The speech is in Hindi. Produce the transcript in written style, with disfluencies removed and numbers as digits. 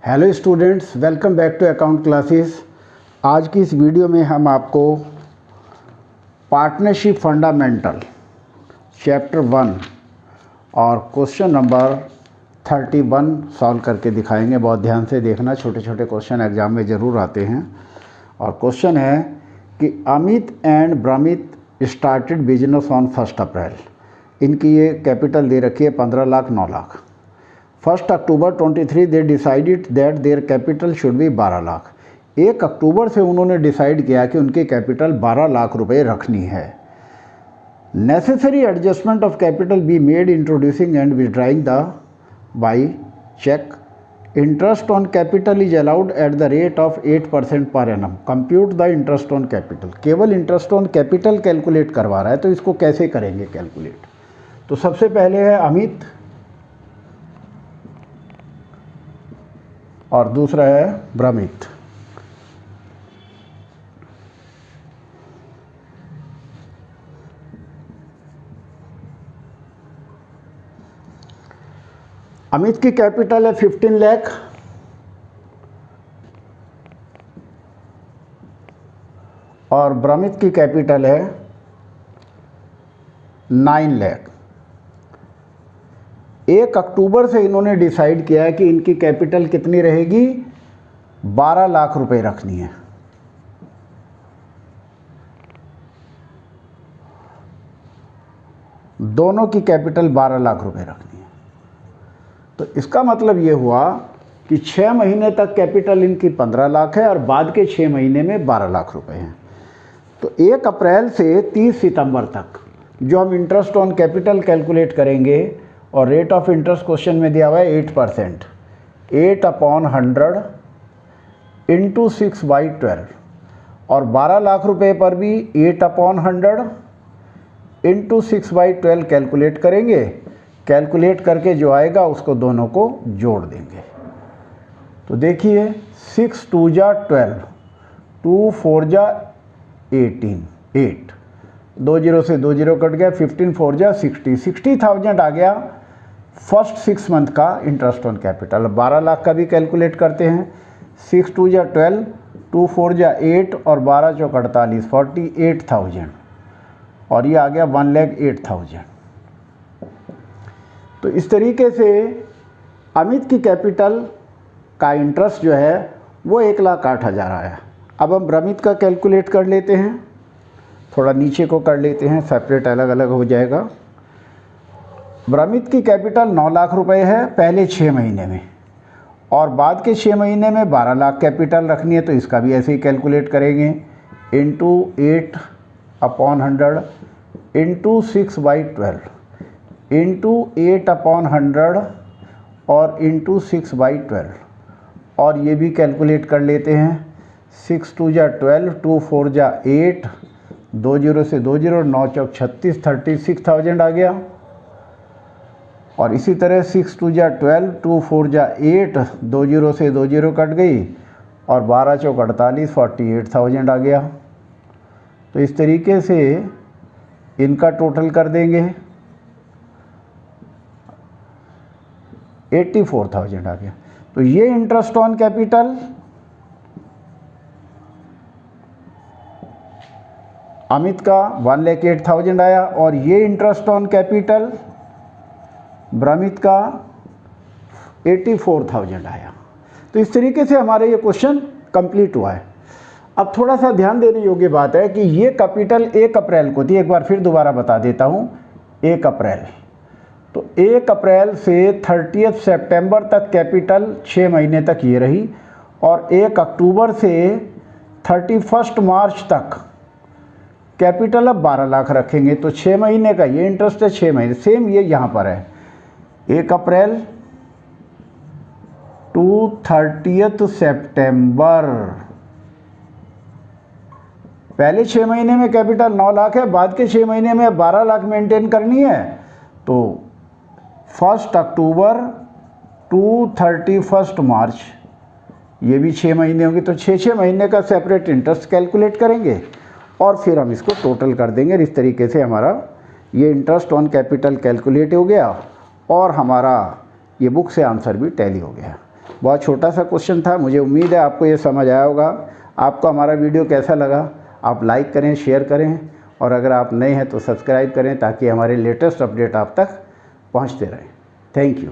Hello students, welcome back to account classes. आज की इस वीडियो में हम आपको पार्टनरशिप फंडामेंटल चैप्टर 1 और क्वेश्चन नंबर 31 सॉल्व करके दिखाएंगे। बहुत ध्यान से देखना, छोटे छोटे क्वेश्चन एग्जाम में ज़रूर आते हैं। और क्वेश्चन है कि Amit and Bramit started business on 1 April. इनकी ये कैपिटल दे रखी है 15 lakh 9 lakh. 1 October 23 they decided that their capital should be 12 lakh. 1 अक्टूबर से उन्होंने डिसाइड किया कि उनकी कैपिटल 12 लाख रुपए रखनी है। Necessary adjustment of capital be made introducing and withdrawing the by cheque. Interest on capital is allowed at the rate of 8% पर annum. Compute the interest on capital. केवल इंटरेस्ट ऑन कैपिटल कैलकुलेट करवा रहा है, तो इसको कैसे करेंगे कैलकुलेट। तो सबसे पहले है अमित और दूसरा है ब्रमित। अमित की कैपिटल है 15 लाख और ब्रमित की कैपिटल है 9 लाख। 1 अक्टूबर से इन्होंने डिसाइड किया है कि इनकी कैपिटल कितनी रहेगी, 12 लाख रुपए रखनी है। दोनों की कैपिटल 12 लाख रुपए रखनी है। तो इसका मतलब ये हुआ कि 6 महीने तक कैपिटल इनकी 15 लाख है और बाद के 6 महीने में 12 लाख रुपए हैं। तो 1 अप्रैल से 30 सितंबर तक जो हम इंटरेस्ट ऑन कैपिटल कैलकुलेट करेंगे, और रेट ऑफ इंटरेस्ट क्वेश्चन में दिया हुआ है 8%, 8/100 इंटू 6/12। और 12 लाख रुपए पर भी 8/100 इंटू 6/12 कैलकुलेट करेंगे। कैलकुलेट करके जो आएगा उसको दोनों को जोड़ देंगे। तो देखिए 6 2 जा 12, 2 4 जा 18, 8, 2 0 से 2 0 कट गया, 15 4 जा 60, 60,000 आ गया फर्स्ट 6 मंथ का इंटरेस्ट ऑन कैपिटल। 12 लाख का भी कैलकुलेट करते हैं। 6 2 जा 12, 2 4 जा 8 और 12 चौक 48, 48,000 और ये आ गया 1,08,000। तो इस तरीके से अमित की कैपिटल का इंटरेस्ट जो है वो 1,08,000 आया। अब हम ब्रमित का कैलकुलेट कर लेते हैं। थोड़ा नीचे को कर लेते हैं, सेपरेट अलग अलग हो जाएगा। ब्रमित की कैपिटल 9 लाख रुपए है पहले 6 महीने में, और बाद के 6 महीने में 12 लाख कैपिटल रखनी है। तो इसका भी ऐसे ही कैलकुलेट करेंगे, इंटू 8/100 इंटू 6/12 इंटू 8/100 और इंटू 6/12। और ये भी कैलकुलेट कर लेते हैं। 6 2 जा 12, 2 4 जा 8, 2 0 से 2 0, 9 चौक 36, 36,000 आ गया। और इसी तरह 6 2 जा 12, 2 4 जा 8, 2 0 से 2 0 कट गई और 12 चौक 48, 48,000 आ गया। तो इस तरीके से इनका टोटल कर देंगे, 84,000 आ गया। तो ये इंटरेस्ट ऑन कैपिटल अमित का 1,08,000 आया, और ये इंटरेस्ट ऑन कैपिटल ब्रमित का 84,000 आया। तो इस तरीके से हमारा ये क्वेश्चन कंप्लीट हुआ है। अब थोड़ा सा ध्यान देने योग्य बात है कि ये कैपिटल 1 अप्रैल को थी। एक बार फिर दोबारा बता देता हूँ, 1 अप्रैल। तो 1 अप्रैल से 30 सितंबर तक कैपिटल 6 महीने तक ये रही, और 1 अक्टूबर से 31 मार्च तक कैपिटल अब 12 लाख रखेंगे। तो 6 महीने का ये इंटरेस्ट है, 6 महीने सेम ये यहाँ पर है। 1 अप्रैल टू 30 सितंबर, पहले 6 महीने में कैपिटल 9 लाख है, बाद के 6 महीने में 12 लाख मेंटेन करनी है। तो 1 अक्टूबर टू 31 मार्च, ये भी 6 महीने होंगे। तो 6 महीने का सेपरेट इंटरेस्ट कैलकुलेट करेंगे और फिर हम इसको टोटल कर देंगे। इस तरीके से हमारा ये इंटरेस्ट ऑन कैपिटल कैलकुलेट हो गया और हमारा ये बुक से आंसर भी टैली हो गया। बहुत छोटा सा क्वेश्चन था, मुझे उम्मीद है आपको ये समझ आया होगा। आपको हमारा वीडियो कैसा लगा आप लाइक करें, शेयर करें, और अगर आप नए हैं तो सब्सक्राइब करें ताकि हमारे लेटेस्ट अपडेट आप तक पहुंचते रहें। Thank you.